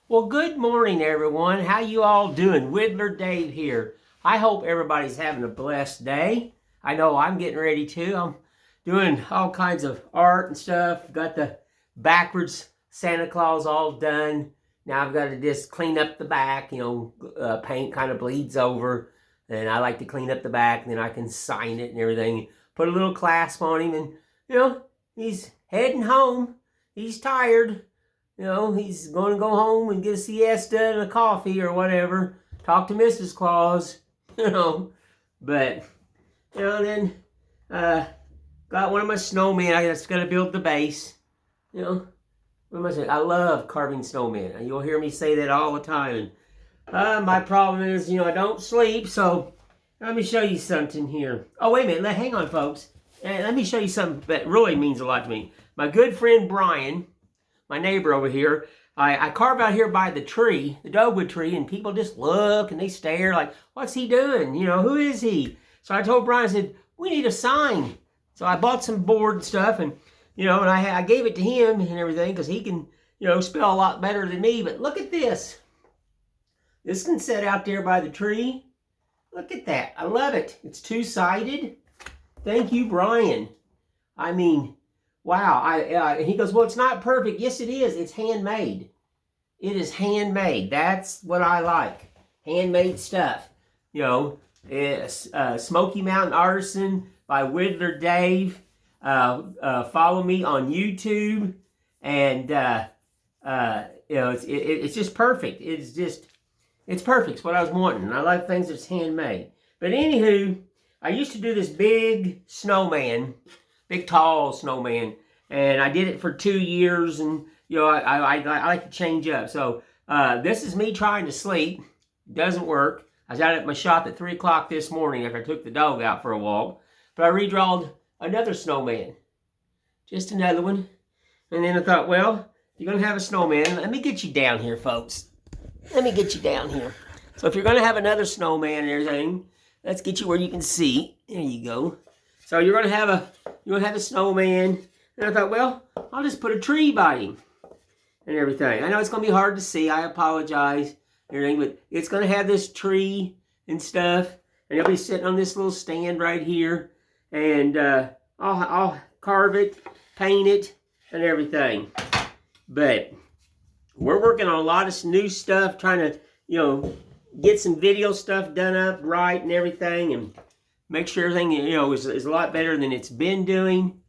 Well, good morning, everyone. How you all doing? Whittler Dave here. I hope everybody's having a blessed day. I know I'm getting ready to. I'm doing all kinds of art and stuff. Got the backwards Santa Claus all done. Now I've got to just clean up the back. Paint kind of bleeds over, and I like to clean up the back, and then I can sign it and everything. Put a little clasp on him, and he's heading home. He's tired. He's going to go home and get a siesta and a coffee or whatever. Talk to Mrs. Claus, But, then got one of my snowmen. I just got to build the base. What am I saying? I love carving snowmen. You'll hear me say that all the time. And my problem is, I don't sleep, so let me show you something here. Oh, wait a minute. Hang on, folks. Let me show you something that really means a lot to me. My good friend Brian, my neighbor over here, I carve out here by the tree, the dogwood tree, and people just look and they stare like, what's he doing? Who is he? So I told Brian, I said, we need a sign. So I bought some board stuff and, and I gave it to him and everything because he can, spell a lot better than me. But look at this. This can sit out there by the tree. Look at that. I love it. It's two-sided. Thank you, Brian. I mean, wow. He goes, well, it's not perfect. Yes, it is. It's handmade. It is handmade. That's what I like. Handmade stuff. It's Smoky Mountain Artisan by Whittler Dave. Follow me on YouTube. And, it's just perfect. It's perfect. It's what I was wanting. I like things that's handmade. But anywho, I used to do this big snowman, big tall snowman, and I did it for 2 years, and I like to change up. So this is me trying to sleep. Doesn't work. I was out at my shop at 3 o'clock this morning after I took the dog out for a walk, but I redrawed another snowman, just another one. And then I thought, well, if you're gonna have a snowman, let me get you down here, folks. Let me get you down here. So if you're gonna have another snowman and everything, let's get you where you can see. There you go. So you're gonna have a snowman. And I thought, well, I'll just put a tree by him and everything. I know it's gonna be hard to see. I apologize and everything, but it's gonna have this tree and stuff, and it'll be sitting on this little stand right here. And I'll carve it, paint it, and everything. But we're working on a lot of new stuff, trying to, get some video stuff done up right and everything, and make sure everything, is a lot better than it's been doing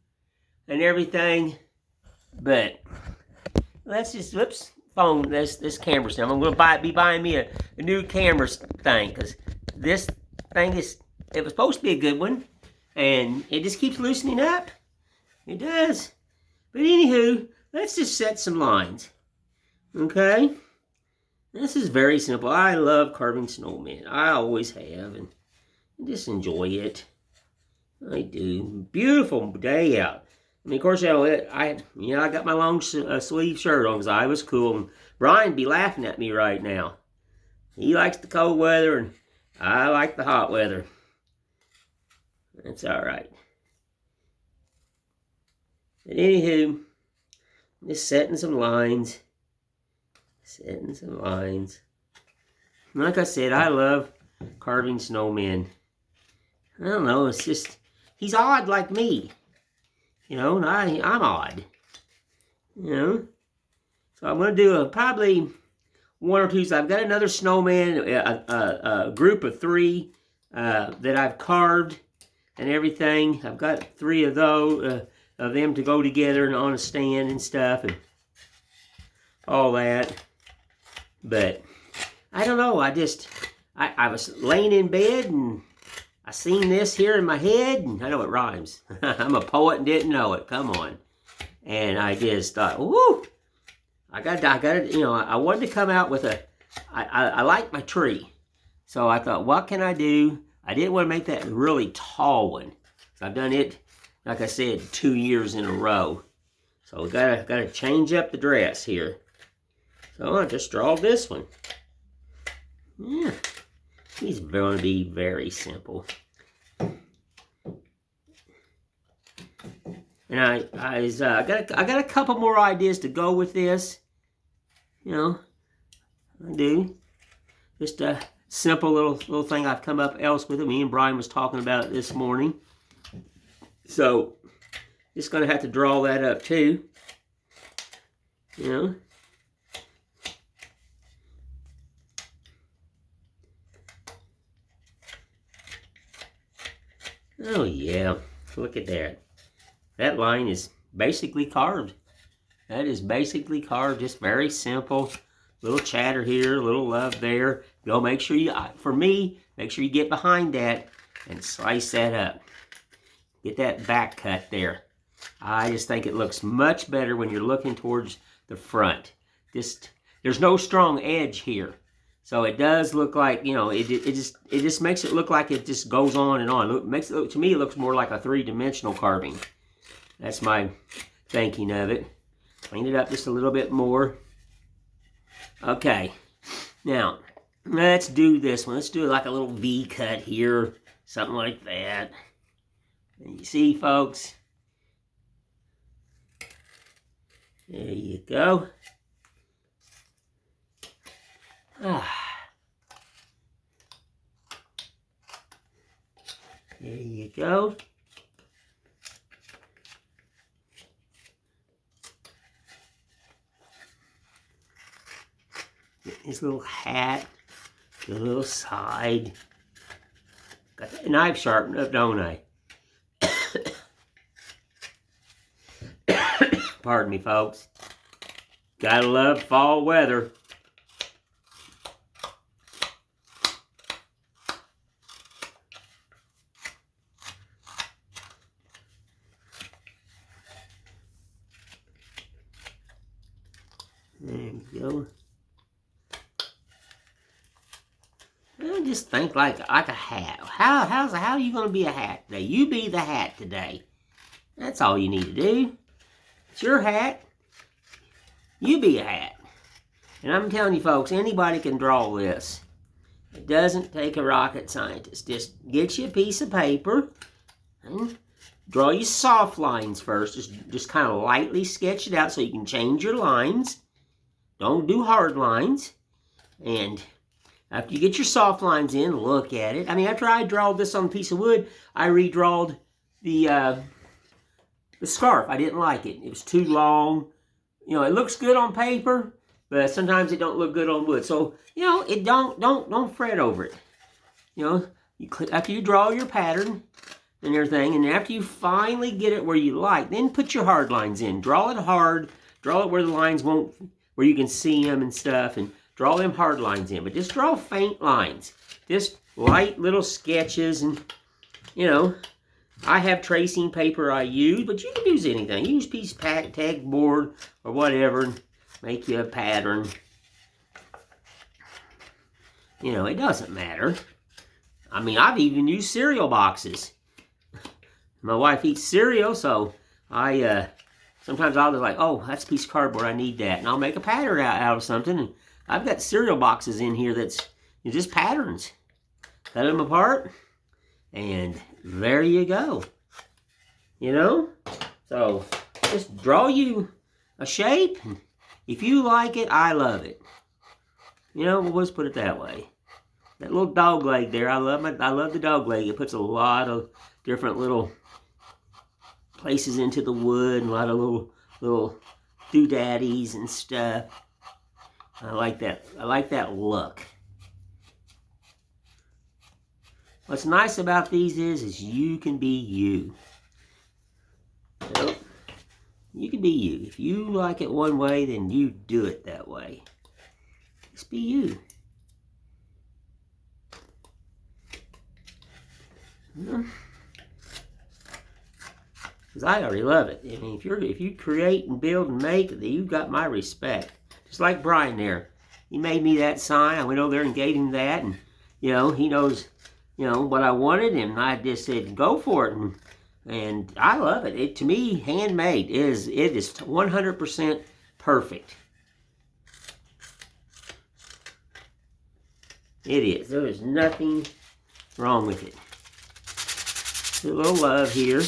and everything. But let's just, phone this camera stuff. I'm going to be buying me a new camera thing, because this thing it was supposed to be a good one, and it just keeps loosening up. It does. But anywho, let's just set some lines. Okay? This is very simple. I love carving snowmen. I always have, and I just enjoy it. I do. Beautiful day out. I mean, of course, I got my long sleeve shirt on because I was cool. And Brian be laughing at me right now. He likes the cold weather, and I like the hot weather. That's all right. But anywho, just setting some lines. Like I said, I love carving snowmen. I don't know, it's just, he's odd like me. And I'm odd. So I'm going to do probably one or two. So I've got another snowman, a group of 3 that I've carved and everything. I've got 3 of those, of them to go together and on a stand and stuff and all that. But I don't know, I was laying in bed and I seen this here in my head, and I know it rhymes. I'm a poet and didn't know it, come on. And I just thought, whoo, I got it, I wanted to come out with I like my tree. So I thought, what can I do? I didn't want to make that really tall one. So I've done it, like I said, 2 years in a row. So we gotta change up the dress here. So I just draw this one. Yeah, he's going to be very simple. And I got a couple more ideas to go with this. I do. Just a simple little thing I've come up else with it. Me and Brian was talking about it this morning. So, just going to have to draw that up too. You know. Oh yeah, look at that. That line is basically carved. That is basically carved, just very simple. Little chatter here, little love there. Go make sure you, for me, make sure you get behind that and slice that up. Get that back cut there. I just think it looks much better when you're looking towards the front. There's no strong edge here. So it does look like, you know, it just makes it look like it just goes on and on. To me, it looks more like a three-dimensional carving. That's my thinking of it. Clean it up just a little bit more. Okay, now let's do this one. Let's do like a little V cut here, something like that. And you see, folks, there you go. There you go. Get his little hat, the little side. Got that knife sharpened up, don't I? Pardon me, folks. Gotta love fall weather. There we go. Well, just think like a hat. How are you going to be a hat today? You be the hat today. That's all you need to do. It's your hat. You be a hat. And I'm telling you, folks, anybody can draw this. It doesn't take a rocket scientist. Just get you a piece of paper and draw your soft lines first. Just kind of lightly sketch it out so you can change your lines. Don't do hard lines. And after you get your soft lines in, look at it. I mean, after I drawed this on a piece of wood, I redrawed the scarf. I didn't like it. It was too long. You know, it looks good on paper, but sometimes it don't look good on wood. So, you know, it don't fret over it. You know, after you draw your pattern and everything, and after you finally get it where you like, then put your hard lines in. Draw it hard. Draw it where the lines won't, where you can see them and stuff, and draw them hard lines in. But just draw faint lines. Just light little sketches, and, you know, I have tracing paper I use, but you can use anything. Use piece of tag board or whatever and make you a pattern. You know, it doesn't matter. I mean, I've even used cereal boxes. My wife eats cereal, so sometimes I'll just like, oh, that's a piece of cardboard, I need that. And I'll make a pattern out of something. And I've got cereal boxes in here that's just patterns. Cut them apart, and there you go. You know? So, just draw you a shape. If you like it, I love it. You know, we'll just put it that way. That little dog leg there, I love the dog leg. It puts a lot of different little places into the wood, and a lot of little doodaddies and stuff. I like that. I like that look. What's nice about these is you can be you. You can be you. If you like it one way, then you do it that way. Just be you. Because I already love it. I mean, if you create and build and make, then you've got my respect. Just like Brian there. He made me that sign. I went over there and gave him that, and you know, he knows, you know, what I wanted, and I just said, go for it. And I love it. To me, handmade is 100% perfect. It is. There is nothing wrong with it. A little love here.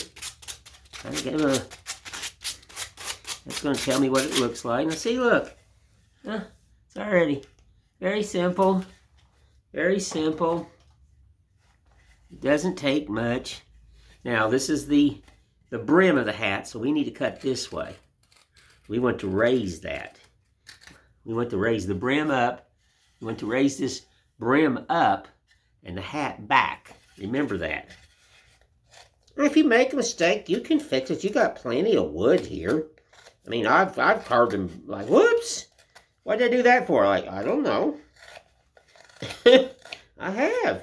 That's going to tell me what it looks like. Now see, look. It's already Very simple. Very simple. It doesn't take much. Now, this is the brim of the hat, so we need to cut this way. We want to raise that. We want to raise the brim up. We want to raise this brim up and the hat back. Remember that. If you make a mistake, you can fix it. You got plenty of wood here. I mean, I've carved them like, whoops. What did I do that for? Like, I don't know. I have.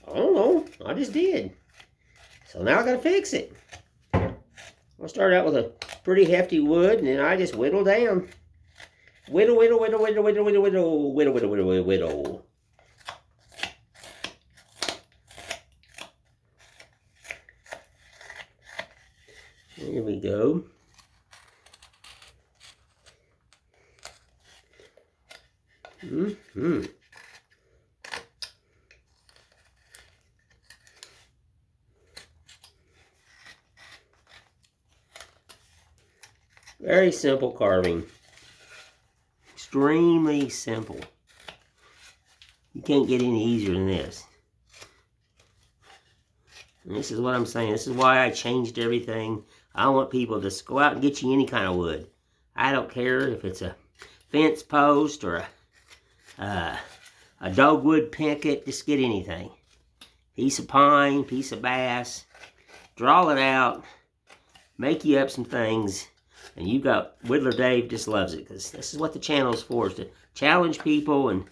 I don't know. I just did. So now I gotta fix it. I'll start out with a pretty hefty wood, and then I just whittle down. Whittle, whittle, whittle, whittle, whittle, whittle, whittle, whittle, whittle, whittle, whittle, whittle. There we go. Mm-hmm. Very simple carving. Extremely simple. You can't get any easier than this. And this is what I'm saying. This is why I changed everything. I want people to just go out and get you any kind of wood. I don't care if it's a fence post or a dogwood picket. Just get anything. Piece of pine, piece of bass. Draw it out. Make you up some things. And you got Whittler Dave just loves it, because this is what the channel is for, is to challenge people and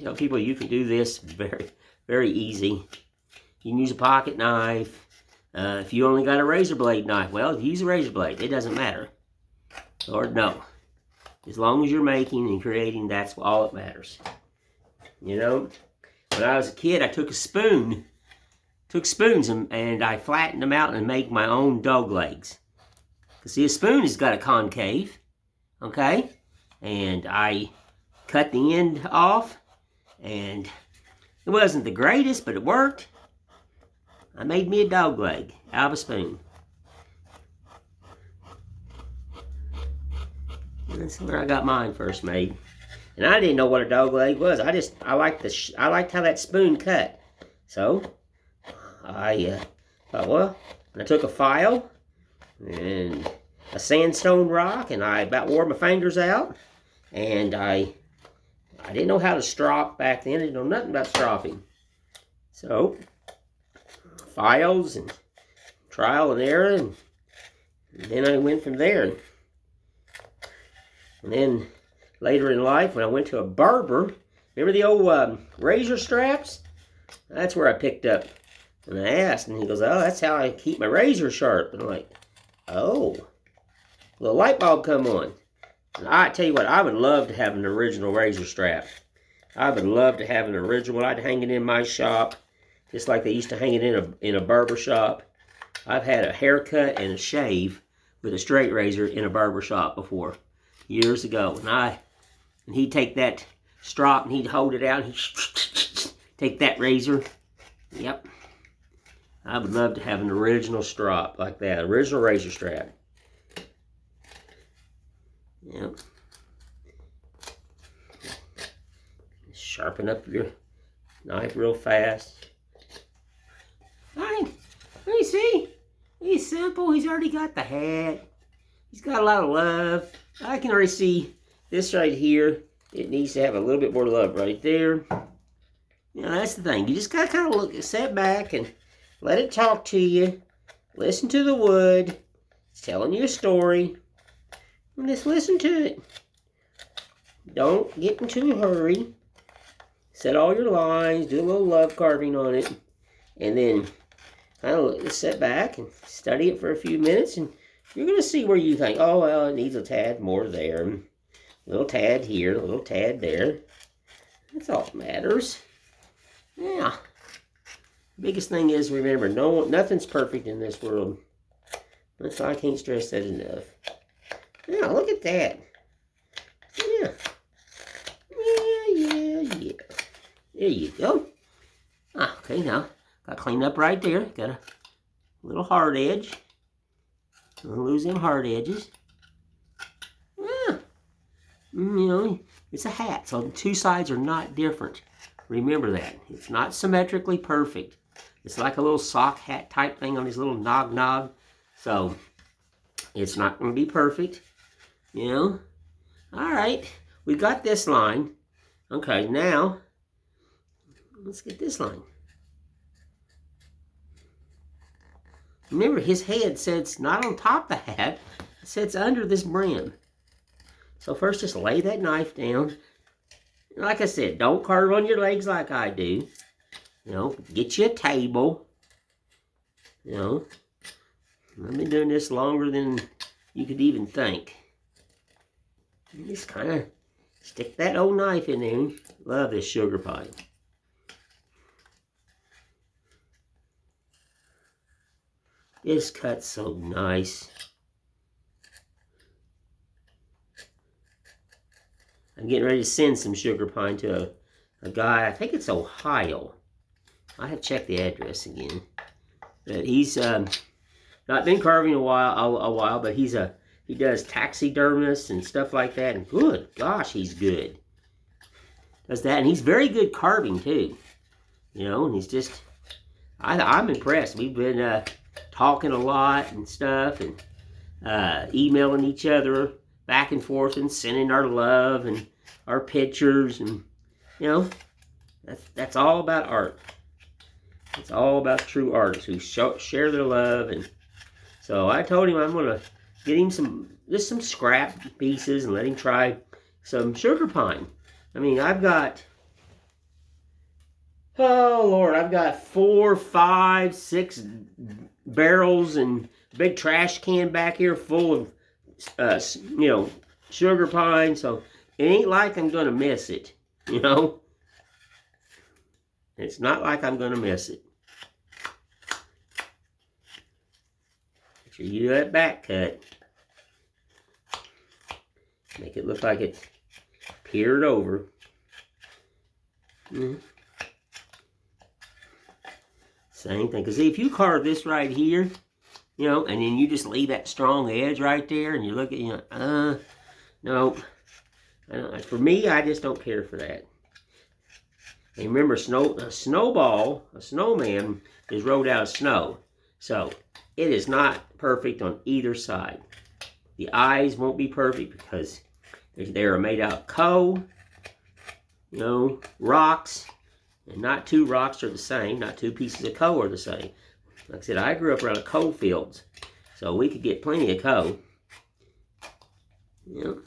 tell people you can do this very, very easy. You can use a pocket knife. If you only got a razor blade knife, well, use a razor blade. It doesn't matter. Lord, no. As long as you're making and creating, that's all that matters. You know, when I was a kid, I took a spoon, spoons and I flattened them out and made my own dog legs. See, a spoon has got a concave, okay? And I cut the end off, and it wasn't the greatest, but it worked. I made me a dog leg out of a spoon. And that's where I got mine first made. And I didn't know what a dog leg was. I liked how that spoon cut. So I thought, well, and I took a file and a sandstone rock, and I about wore my fingers out, and I didn't know how to strop back then. I didn't know nothing about stropping. So, files and trial and error, and then I went from there. And then later in life, when I went to a barber, remember the old razor straps? That's where I picked up. And I asked, and he goes, oh, that's how I keep my razor sharp. And I'm like, oh. The light bulb come on. And I tell you what, I would love to have an original razor strap. I would love to have an original. I'd hang it in my shop, just like they used to hang it in a barber shop. I've had a haircut and a shave with a straight razor in a barber shop before, years ago. And he'd take that strop and he'd hold it out and he'd take that razor. Yep. I would love to have an original strap like that, original razor strap. Yep. Sharpen up your knife real fast. Fine. Let me see. He's simple. He's already got the hat. He's got a lot of love. I can already see this right here. It needs to have a little bit more love right there. You know, that's the thing. You just gotta kind of sit back and let it talk to you. Listen to the wood. It's telling you a story. And just listen to it. Don't get into a hurry. Set all your lines. Do a little love carving on it. And then kind of sit back and study it for a few minutes. And you're going to see where you think, oh, well, it needs a tad more there. A little tad here. A little tad there. That's all that matters. Yeah. Biggest thing is, remember, nothing's perfect in this world. That's why I can't stress that enough. Yeah, look at that. Yeah. Yeah. There you go. Okay, now, got to clean up right there. Got a little hard edge. Don't lose them hard edges. Yeah. You know, It's a hat, so the two sides are not different. Remember that. It's not symmetrically perfect. It's like a little sock hat type thing on his little nog. So, it's not going to be perfect. You know? Alright, we got this line. Okay, now, let's get this line. Remember, his head sits not on top of the hat. It sits under this brim. So first, just lay that knife down. Like I said, don't carve on your legs like I do. You know, get you a table. You know, I've been doing this longer than you could even think. You just kind of stick that old knife in there. Love this sugar pie. This cuts so nice. I'm getting ready to send some sugar pine to a guy, I think it's Ohio. I have to check the address again. But he's not been carving a while, but he does taxidermists and stuff like that. And good gosh, he's good. Does that, and he's very good carving too. You know, and he's just, I'm impressed. We've been talking a lot and stuff, and emailing each other back and forth and sending our love and our pictures, and you know, that's all about art. It's all about true artists who share their love. And so I told him I'm gonna get him some scrap pieces and let him try some sugar pine. I mean, I've got, oh Lord, I've got 4, 5, 6 barrels and a big trash can back here full of you know, sugar pine, so it ain't like I'm gonna miss it, you know. It's not like I'm gonna miss it. Make sure you do that back cut. Make it look like it's peered over. Same thing, because if you carve this right here, you know, and then you just leave that strong edge right there, and you look at, you know, no. For me, I just don't care for that. And remember, a snowman is rolled out of snow. So, it is not perfect on either side. The eyes won't be perfect because they are made out of coal, you know, rocks. And not two rocks are the same. Not two pieces of coal are the same. Like I said, I grew up around the coal fields, so we could get plenty of coal. You know,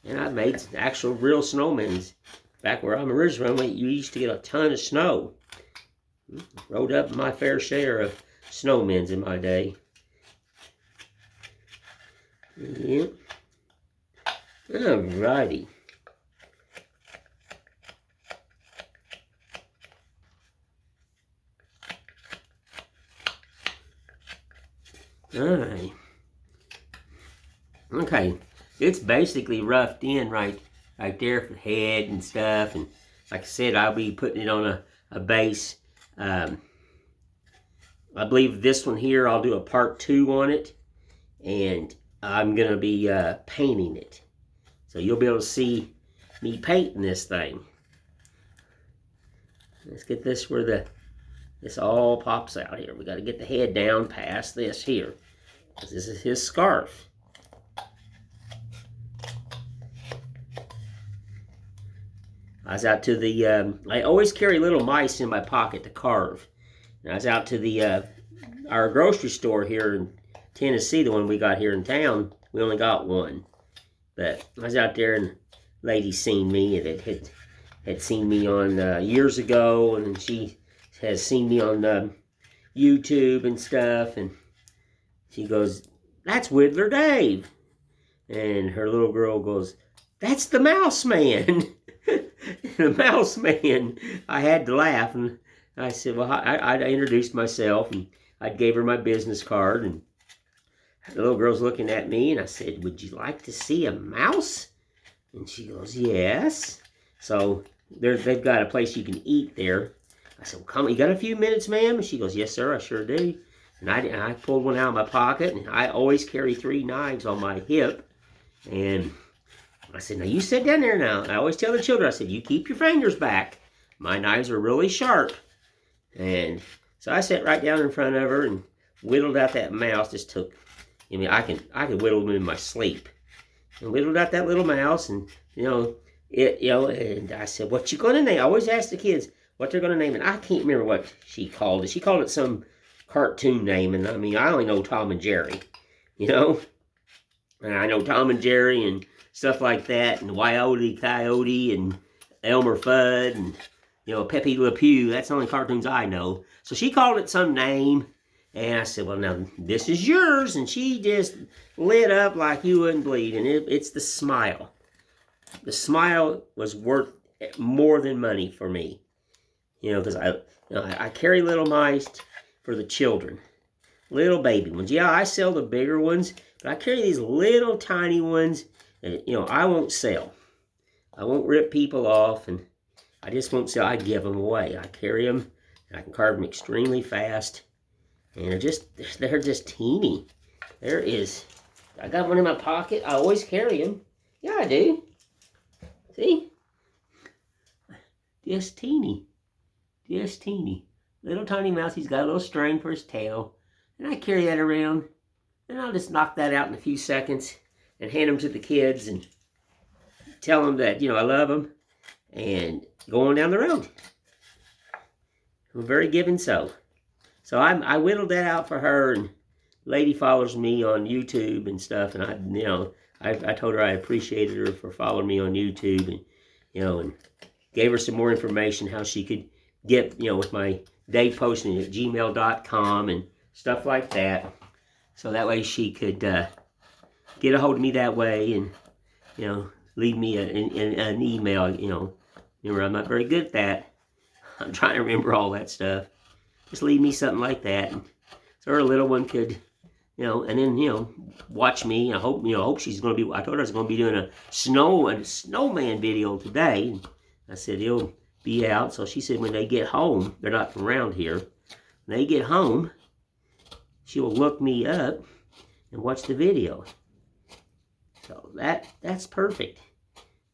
and I've made actual real snowmen. Back where I'm originally from, you used to get a ton of snow. Rolled up my fair share of snowmen in my day. Yep. Alrighty. Alright. Okay. It's basically roughed in right there for the head and stuff. And like I said, I'll be putting it on a base. I believe this one here, I'll do a part 2 on it. And I'm going to be painting it. So you'll be able to see me painting this thing. Let's get this where this all pops out here. We got to get the head down past this here. This is his scarf. I was out to the, I always carry little mice in my pocket to carve. And I was out to the, our grocery store here in Tennessee, the one we got here in town. We only got one. But I was out there and the lady seen me, and it had seen me on years ago, and then she has seen me on YouTube and stuff, and she goes, "That's Whittler Dave." And her little girl goes, "That's the Mouse Man." The Mouse Man. I had to laugh, and I said, well, I introduced myself, and I gave her my business card, and the little girl's looking at me, and I said, "Would you like to see a mouse?" And she goes, "Yes." So they've got a place you can eat there. I said, "Well, come, you got a few minutes, ma'am?" And she goes, "Yes, sir, I sure do." And I pulled one out of my pocket, and I always carry 3 knives on my hip. And I said, now you sit down there now. I always tell the children, I said, you keep your fingers back. My knives are really sharp. And so I sat right down in front of her and whittled out that mouse. Just took, I mean, I could whittle them in my sleep. And whittled out that little mouse, and and I said, what you gonna name? I always ask the kids what they're gonna name it. I can't remember what she called it. She called it some cartoon name, and I mean, I only know Tom and Jerry, And I know Tom and Jerry and stuff like that, and Wile E. Coyote and Elmer Fudd and Pepe Le Pew. That's the only cartoons I know. So she called it some name, and I said, well, now this is yours. And she just lit up like you wouldn't believe, and it's the smile. The smile was worth more than money for me, because I carry little mice for the children, little baby ones. Yeah, I sell the bigger ones, but I carry these little tiny ones that, I won't sell. I won't rip people off, and I just won't sell. I give them away. I carry them, and I can carve them extremely fast, and they're just teeny. I got one in my pocket. I always carry them. Yeah, I do. See? Just teeny. Just teeny. Little tiny mouse. He's got a little string for his tail. And I carry that around. And I'll just knock that out in a few seconds and hand them to the kids and tell them that, I love them. And go on down the road. I'm very giving soul. So I whittled that out for her, and lady follows me on YouTube and stuff, and I told her I appreciated her for following me on YouTube, and and gave her some more information how she could get with my daveposting at gmail.com and stuff like that, so that way she could get a hold of me that way, and leave me an email. Remember, I'm not very good at that. I'm trying to remember all that stuff. Just leave me something like that, so her little one could. And then, watch me. I hope she's going to be, I told her I was going to be doing a snowman video today. I said he'll be out. So she said when they get home, they're not from around here. When they get home, she will look me up and watch the video. So that's perfect.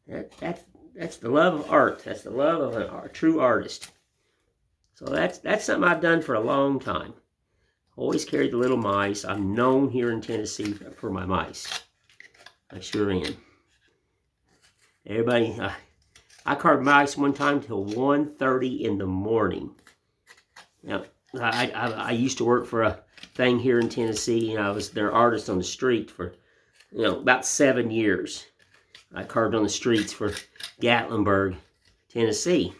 That's the love of art. That's the love of a true artist. So that's something I've done for a long time. Always carried the little mice. I'm known here in Tennessee for my mice. I sure am. Everybody, I carved mice one time till 1:30 in the morning. Now, I used to work for a thing here in Tennessee, and I was their artist on the street for, about 7 years. I carved on the streets for Gatlinburg, Tennessee.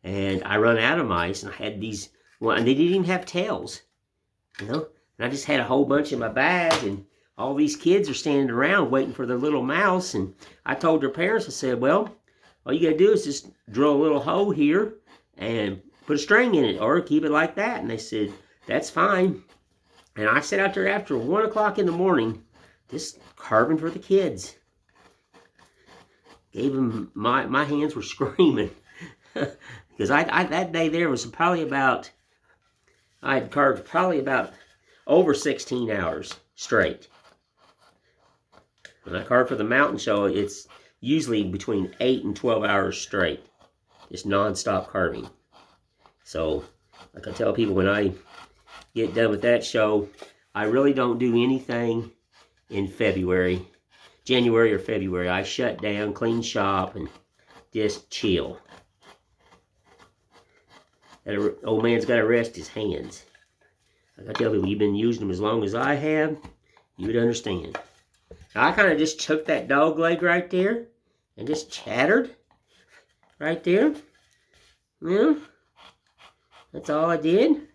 And I run out of mice, and I had these, and they didn't even have tails. And I just had a whole bunch in my bag, and all these kids are standing around waiting for their little mouse. And I told their parents, I said, well, all you got to do is just drill a little hole here and put a string in it, or keep it like that. And they said, that's fine. And I sat out there after 1 o'clock in the morning, just carving for the kids. Gave them, my hands were screaming. Because I that day there was probably about, I had carved probably about over 16 hours straight. When I carve for the mountain show, it's usually between 8 and 12 hours straight. Just non-stop carving. So, like I tell people, when I get done with that show, I really don't do anything in February. January or February. I shut down, clean shop, and just chill. That old man's got to rest his hands. Like I tell people, you've been using them as long as I have, you would understand. Now, I kind of just took that dog leg right there and just chattered right there. Yeah, that's all I did.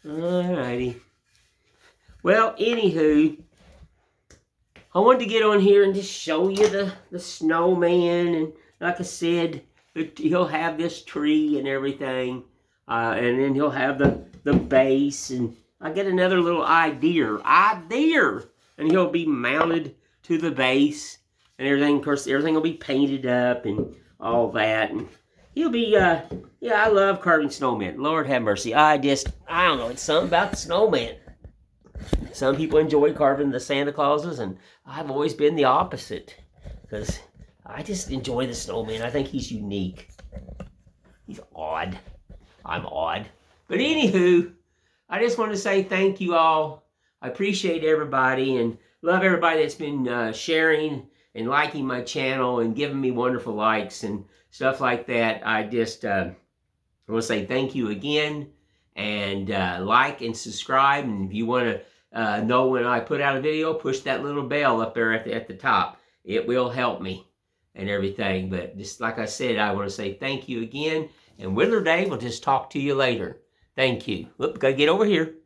Alrighty. Well, anywho, I wanted to get on here and just show you the snowman, and like I said, he'll have this tree and everything, and then he'll have the base, and I get another little idea, and he'll be mounted to the base and everything. Of course, everything will be painted up and all that, and he'll be, yeah, I love carving snowmen. Lord have mercy, I don't know, it's something about the snowman. Some people enjoy carving the Santa Clauses, and I've always been the opposite, because I just enjoy the snowman. I think he's unique. He's odd. I'm odd. But anywho, I just want to say thank you all. I appreciate everybody and love everybody that's been sharing and liking my channel and giving me wonderful likes and stuff like that. I just want to say thank you again, and like and subscribe. And if you want to know when I put out a video, push that little bell up there at the top. It will help me and everything. But just like I said, I want to say thank you again. And Whittler Dave will just talk to you later. Thank you. Look, gotta get over here.